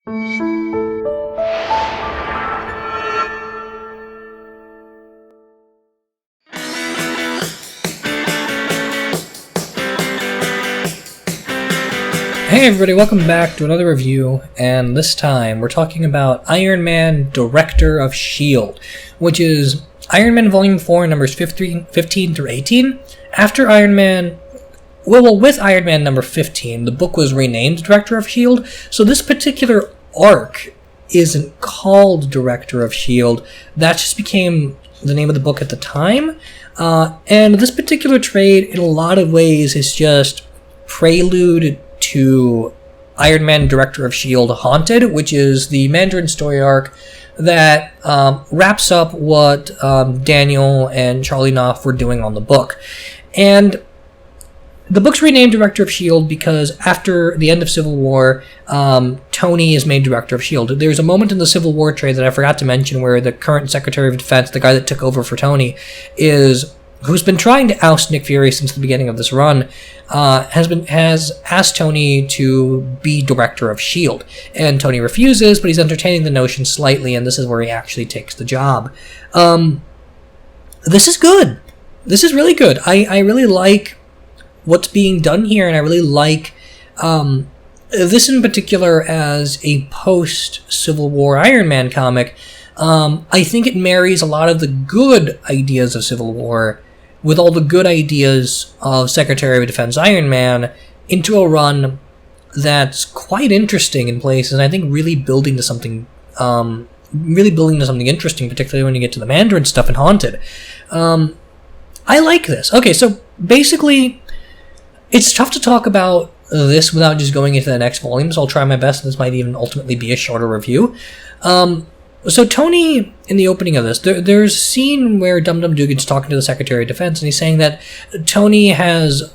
Hey everybody, welcome back to another review, and this time we're talking about Iron Man Director of S.H.I.E.L.D., which is Iron Man Volume 4, numbers 15 through 18. After Iron Man... Well, with Iron Man number 15, the book was renamed Director of S.H.I.E.L.D., so this particular arc isn't called Director of S.H.I.E.L.D. That just became the name of the book at the time, and this particular trade, in a lot of ways, is just prelude to Iron Man Director of S.H.I.E.L.D. Haunted, which is the Mandarin story arc that wraps up what Daniel and Charlie Knopf were doing on the book. And the book's renamed Director of S.H.I.E.L.D. because after the end of Civil War, Tony is made Director of S.H.I.E.L.D. There's a moment in the Civil War trade that I forgot to mention where the current Secretary of Defense, the guy that took over for Tony, who's been trying to oust Nick Fury since the beginning of this run, has asked Tony to be Director of S.H.I.E.L.D. And Tony refuses, but he's entertaining the notion slightly, and this is where he actually takes the job. This is good. This is really good. I really like what's being done here, and I really like this in particular as a post-Civil War Iron Man comic. I think it marries a lot of the good ideas of Civil War with all the good ideas of Secretary of Defense Iron Man into a run that's quite interesting in places, and I think really building to something interesting, particularly when you get to the Mandarin stuff in Haunted. I like this. Okay, so basically, it's tough to talk about this without just going into the next volume, so I'll try my best, and this might even ultimately be a shorter review. So Tony, in the opening of this, there's a scene where Dum Dum Dugan's talking to the Secretary of Defense, and he's saying that Tony has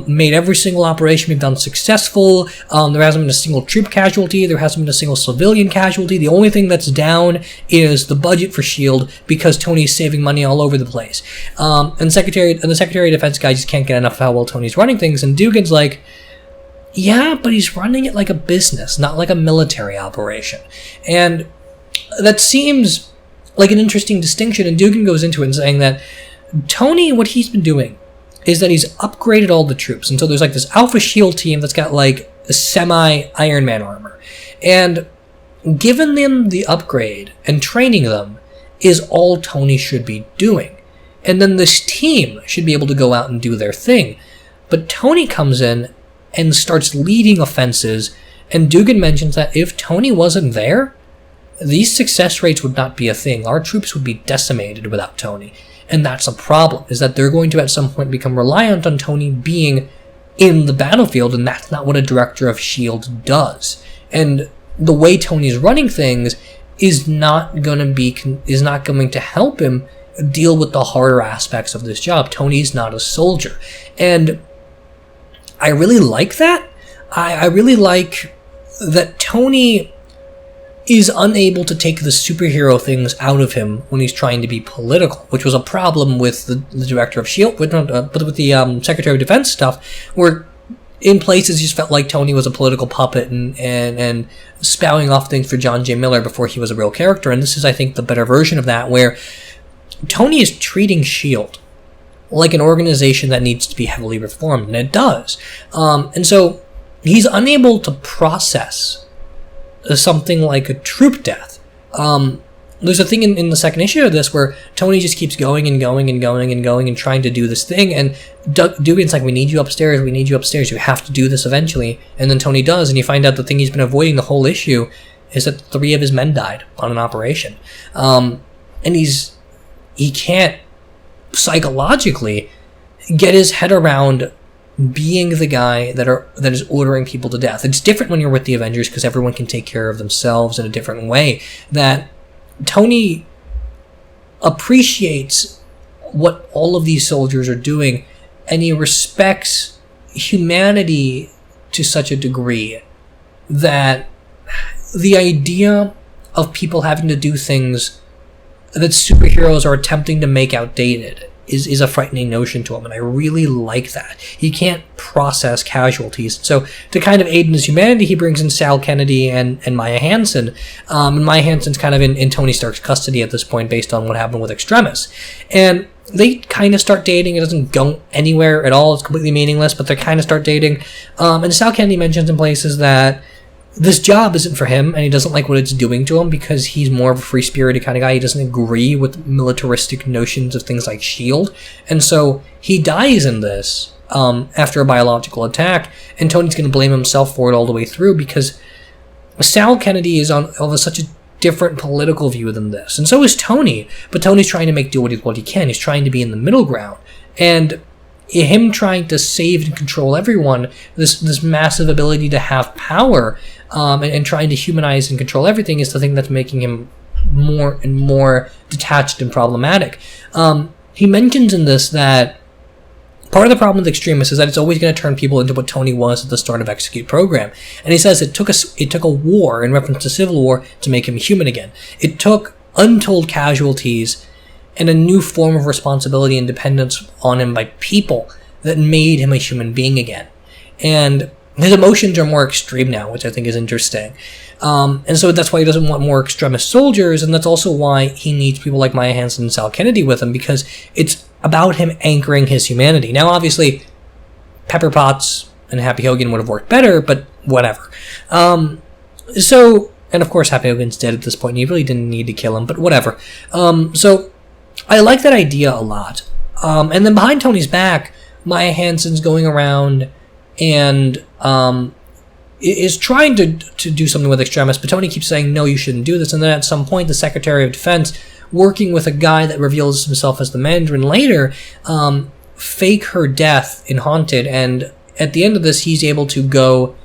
made every single operation we've done successful. There hasn't been a single troop casualty. There hasn't been a single civilian casualty. The only thing that's down is the budget for S.H.I.E.L.D. because Tony's saving money all over the place. And the Secretary of Defense guy just can't get enough of how well Tony's running things. And Dugan's like, yeah, but he's running it like a business, not like a military operation. And that seems like an interesting distinction, and Dugan goes into it in saying that Tony, what he's been doing is that he's upgraded all the troops, and so there's like this Alpha S.H.I.E.L.D. team that's got like a semi-Iron Man armor, and giving them the upgrade and training them is all Tony should be doing, and then this team should be able to go out and do their thing. But Tony comes in and starts leading offenses, and Dugan mentions that if Tony wasn't there, these success rates would not be a thing. Our troops would be decimated without Tony. And that's a problem, is that they're going to at some point become reliant on Tony being in the battlefield, and that's not what a Director of S.H.I.E.L.D. does. And the way Tony's running things is not going to help him deal with the harder aspects of this job. Tony's not a soldier. And I really like that. I really like that Tony is unable to take the superhero things out of him when he's trying to be political, which was a problem with the Director of S.H.I.E.L.D., but with the Secretary of Defense stuff, where in places you just felt like Tony was a political puppet and spouting off things for John J. Miller before he was a real character. And this is, I think, the better version of that, where Tony is treating S.H.I.E.L.D. like an organization that needs to be heavily reformed, and it does. And so he's unable to process something like a troop death. There's a thing in the second issue of this where Tony just keeps going and going and going and going and trying to do this thing, and Dugan's like, we need you upstairs, you have to do this eventually. And then Tony does, and you find out the thing he's been avoiding the whole issue is that 3 of his men died on an operation. And he can't psychologically get his head around being the guy that is ordering people to death. It's different when you're with the Avengers because everyone can take care of themselves in a different way. That Tony appreciates what all of these soldiers are doing, and he respects humanity to such a degree that the idea of people having to do things that superheroes are attempting to make outdated is a frightening notion to him, and I really like that. He can't process casualties. So to kind of aid in his humanity, he brings in Sal Kennedy and Maya Hansen. And Maya Hansen's kind of in Tony Stark's custody at this point based on what happened with Extremis. And they kind of start dating. It doesn't go anywhere at all. It's completely meaningless, but they kind of start dating. And Sal Kennedy mentions in places that this job isn't for him, and he doesn't like what it's doing to him because he's more of a free-spirited kind of guy. He doesn't agree with militaristic notions of things like S.H.I.E.L.D. And so he dies in this after a biological attack, and Tony's going to blame himself for it all the way through because Sal Kennedy is of such a different political view than this. And so is Tony, but Tony's trying to make do what he can. He's trying to be in the middle ground. And him trying to save and control everyone, this massive ability to have power, and trying to humanize and control everything is the thing that's making him more and more detached and problematic. He mentions in this that part of the problem with Extremis is that it's always going to turn people into what Tony was at the start of Execute Program. And he says it took a war, in reference to Civil War, to make him human again. It took untold casualties and a new form of responsibility and dependence on him by people that made him a human being again. And his emotions are more extreme now, which I think is interesting. And so that's why he doesn't want more Extremis soldiers, and that's also why he needs people like Maya Hansen and Sal Kennedy with him, because it's about him anchoring his humanity. Now, obviously, Pepper Potts and Happy Hogan would have worked better, but whatever. And of course, Happy Hogan's dead at this point, and you really didn't need to kill him, but whatever. So I like that idea a lot. And then behind Tony's back, Maya Hansen's going around and is trying to do something with Extremis, but Tony keeps saying, no, you shouldn't do this. And then at some point, the Secretary of Defense, working with a guy that reveals himself as the Mandarin later, fake her death in Haunted. And at the end of this, she's able to go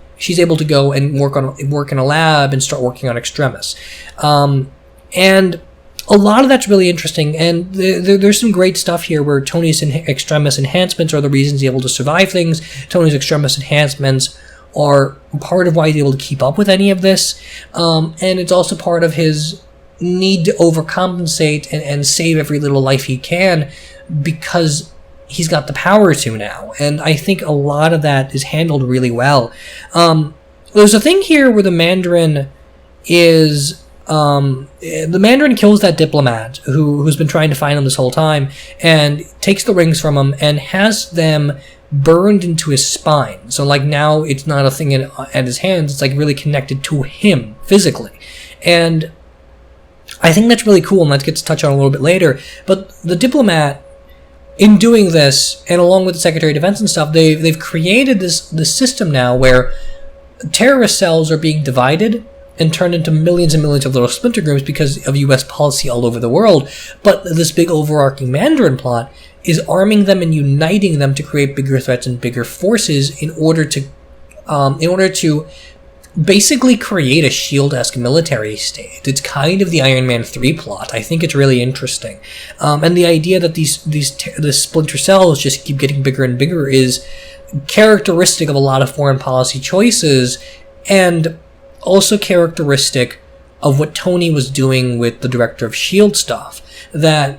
and work in a lab and start working on Extremis. And a lot of that's really interesting, and there's some great stuff here where Tony's Extremis enhancements are the reasons he's able to survive things. Tony's Extremis enhancements are part of why he's able to keep up with any of this, and it's also part of his need to overcompensate and save every little life he can because he's got the power to now. And I think a lot of that is handled really well. There's a thing here where the Mandarin is... the Mandarin kills that diplomat who's been trying to find him this whole time and takes the rings from him and has them burned into his spine. So like now it's not a thing at his hands, it's like really connected to him physically. And I think that's really cool, and that gets touched on a little bit later. But the diplomat, in doing this, and along with the Secretary of Defense and stuff, they've created this system now where terrorist cells are being divided and turned into millions and millions of little splinter groups because of U.S. policy all over the world. But this big overarching Mandarin plot is arming them and uniting them to create bigger threats and bigger forces in order to basically create a S.H.I.E.L.D.-esque military state. It's kind of the Iron Man 3 plot. I think it's really interesting. And the idea that the splinter cells just keep getting bigger and bigger is characteristic of a lot of foreign policy choices, and also characteristic of what Tony was doing with the director of S.H.I.E.L.D. stuff. That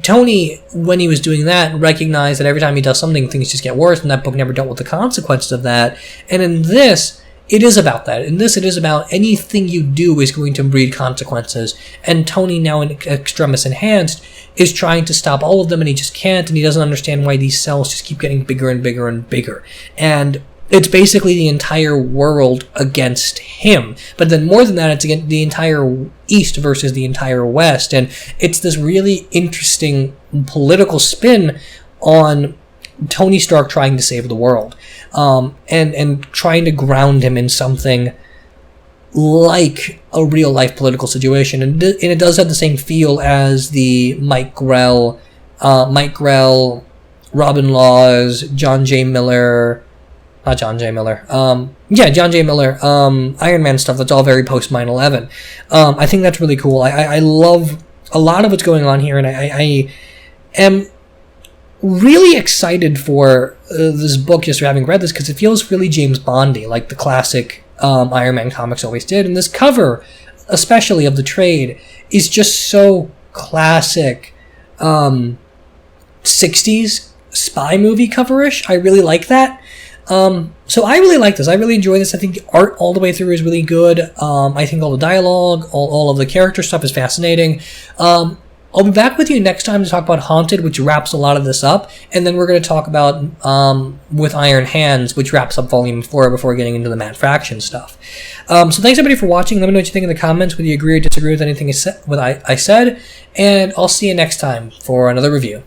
Tony, when he was doing that, recognized that every time he does something, things just get worse, and that book never dealt with the consequences of that. And in this, it is about that. In this, it is about anything you do is going to breed consequences. And Tony, now in Extremis Enhanced, is trying to stop all of them, and he just can't, and he doesn't understand why these cells just keep getting bigger and bigger and bigger. And it's basically the entire world against him. But then more than that, it's against the entire East versus the entire West. And it's this really interesting political spin on Tony Stark trying to save the world. And trying to ground him in something like a real-life political situation. And it does have the same feel as the Mike Grell, Robin Laws, John J. Miller... Not John J. Miller. John J. Miller. Iron Man stuff. That's all very post 9/11. I think that's really cool. I love a lot of what's going on here, and I am really excited for this book just for having read this, because it feels really James Bondy, like the classic Iron Man comics always did. And this cover, especially of the trade, is just so classic. 60s spy movie coverish. I really like that. So I really like this. I really enjoy this. I think the art all the way through is really good. I think all the dialogue, all of the character stuff is fascinating. I'll be back with you next time to talk about Haunted, which wraps a lot of this up, and then we're going to talk about With Iron Hands, which wraps up Volume 4 before getting into the Matt Fraction stuff. So thanks everybody for watching. Let me know what you think in the comments, whether you agree or disagree with anything I said, and I'll see you next time for another review.